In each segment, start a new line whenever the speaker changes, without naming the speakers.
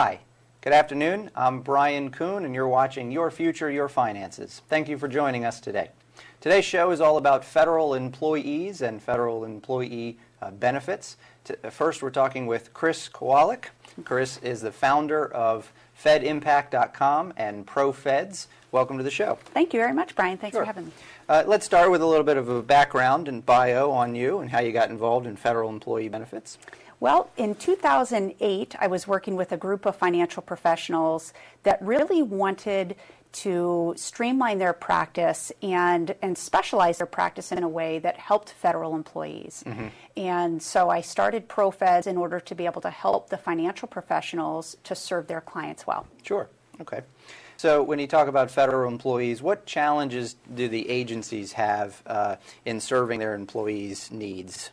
Hi, good afternoon. I'm Brian Kuhn, and you're watching Your Future, Your Finances. Thank you for joining us today. Today's show is all about federal employees and federal employee benefits. First, we're talking with Chris Kowalik. Chris is the founder of FedImpact.com and ProFeds. Welcome to the show.
Thank you very much, Brian. Thanks for having me.
Let's start with a little bit of a background and bio on you and how you got involved in federal employee benefits.
Well, in 2008, I was working with a group of financial professionals that really wanted to streamline their practice and specialize their practice in a way that helped federal employees. And so I started ProFeds in order to be able to help the financial professionals to serve their clients well.
Sure. Okay. So when you talk about federal employees, what challenges do the agencies have in serving their employees' needs?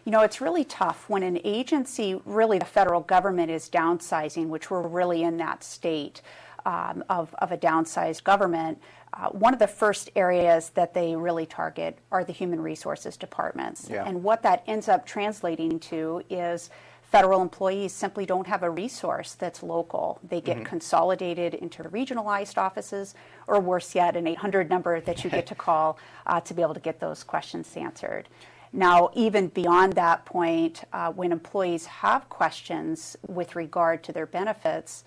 You know, it's really tough when an agency, really the federal government, is downsizing, which we're really in that state of a downsized government. One of the first areas that they really target are the human resources departments.
Yeah.
And what that ends up translating to is federal employees simply don't have a resource that's local. They get consolidated into regionalized offices, or worse yet, an 800 number that you get to call to be able to get those questions answered. Now, even beyond that point, when employees have questions with regard to their benefits,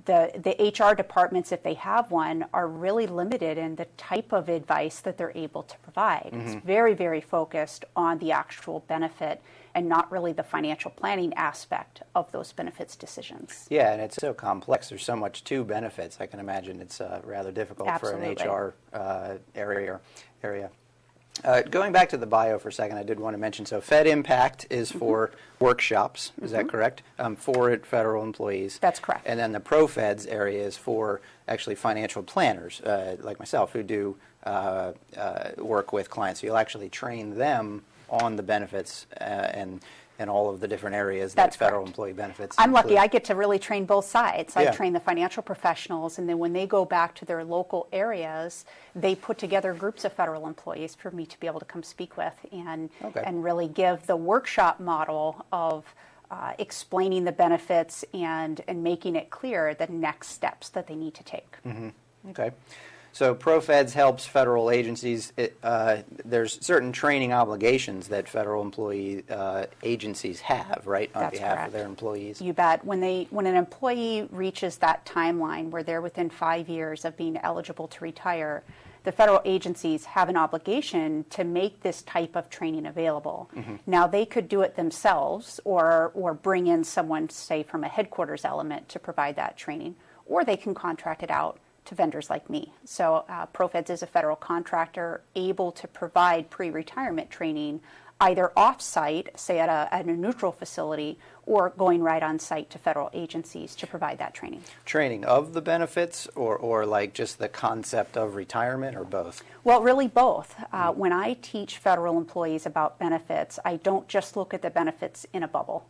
the HR departments, if they have one, are really limited in the type of advice that they're able to provide. It's very, very focused on the actual benefit and not really the financial planning aspect of those benefits decisions.
Yeah, and it's so complex. There's so much to benefits. I can imagine it's rather difficult
Absolutely.
for an HR area. Going back to the bio for a second, I did want to mention, so Fed Impact is for workshops, is that correct? For federal employees.
That's correct.
And then the ProFeds area is for actually financial planners, like myself, who do work with clients. So you'll actually train them on the benefits and all of the different areas that federal employee benefits
I'm
include.
lucky. I get to really train both sides.
Yeah.
I train the financial professionals, and then when they go back to their local areas, they put together groups of federal employees for me to be able to come speak with and really give the workshop model of explaining the benefits and making it clear the next steps that they need to take.
Okay. So ProFeds helps federal agencies. There's certain training obligations that federal employee agencies have, right, on
That's
behalf
correct.
of their employees.
You bet. When an employee reaches that timeline where they're within 5 years of being eligible to retire, the federal agencies have an obligation to make this type of training available. Now, they could do it themselves or bring in someone, say, from a headquarters element to provide that training, or they can contract it out to vendors like me. So ProFeds is a federal contractor able to provide pre-retirement training either off-site, say at a neutral facility, or going right on site to federal agencies to provide that training.
Training of the benefits or like just the concept of retirement, or both?
Well, really both. When I teach federal employees about benefits, I don't just look at the benefits in a bubble.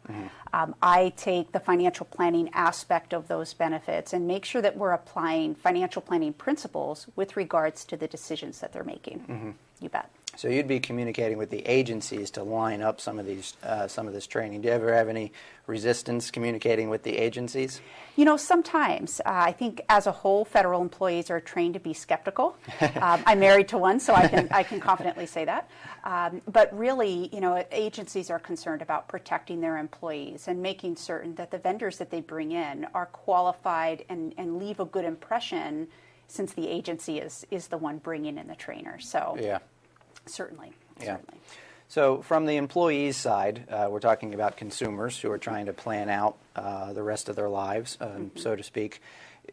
I take the financial planning aspect of those benefits and make sure that we're applying financial planning principles with regards to the decisions that they're making. You bet.
So you'd be communicating with the agencies to line up some of this training. Do you ever have any resistance communicating with the agencies?
You know, sometimes. I think as a whole, federal employees are trained to be skeptical. I'm married to one, so I can confidently say that. But really, you know, agencies are concerned about protecting their employees and making certain that the vendors that they bring in are qualified and leave a good impression, since the agency is the one bringing in the trainer. So
Yeah.
Certainly.
So from the employees' side, we're talking about consumers who are trying to plan out the rest of their lives, so to speak.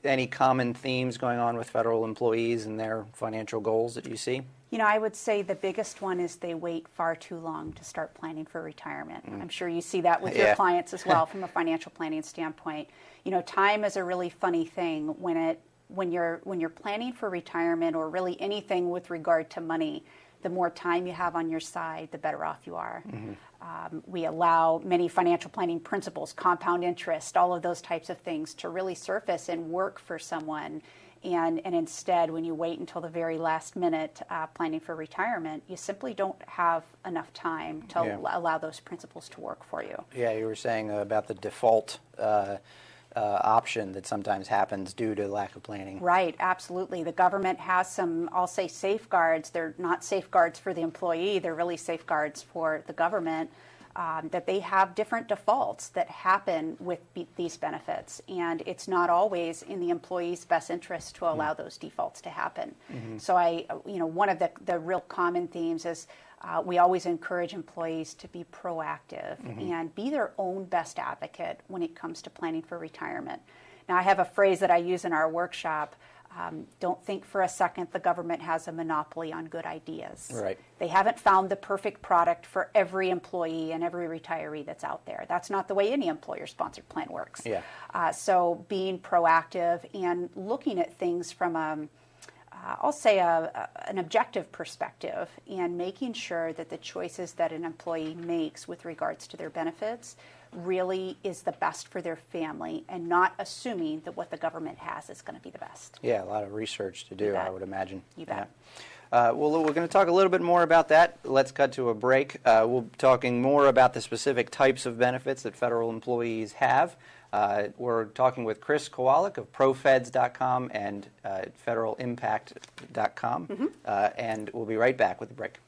Any common themes going on with federal employees and their financial goals that you see?
You know, I would say the biggest one is they wait far too long to start planning for retirement. I'm sure you see that with your clients as well from a financial planning standpoint. You know, time is a really funny thing when you're planning for retirement, or really anything with regard to money. The more time you have on your side, the better off you are. We allow many financial planning principles, compound interest, all of those types of things to really surface and work for someone. And instead, when you wait until the very last minute planning for retirement, you simply don't have enough time to allow those principles to work for you.
Yeah, you were saying about the default option that sometimes happens due to lack of planning.
Right, absolutely. The government has some, I'll say, safeguards. They're not safeguards for the employee, they're really safeguards for the government, that they have different defaults that happen with these benefits. And it's not always in the employee's best interest to allow those defaults to happen. So one of the real common themes is we always encourage employees to be proactive and be their own best advocate when it comes to planning for retirement. Now, I have a phrase that I use in our workshop. Don't think for a second the government has a monopoly on good ideas.
Right.
They haven't found the perfect product for every employee and every retiree that's out there. That's not the way any employer-sponsored plan works.
Yeah.
So being proactive and looking at things from I'll say an objective perspective, and making sure that the choices that an employee makes with regards to their benefits really is the best for their family, and not assuming that what the government has is going to be the best.
Yeah, a lot of research to do, I would imagine.
You bet.
Yeah. Well, we're going to talk a little bit more about that. Let's cut to a break. We'll be talking more about the specific types of benefits that federal employees have. We're talking with Chris Kowalik of profeds.com and federalimpact.com, and we'll be right back with the break.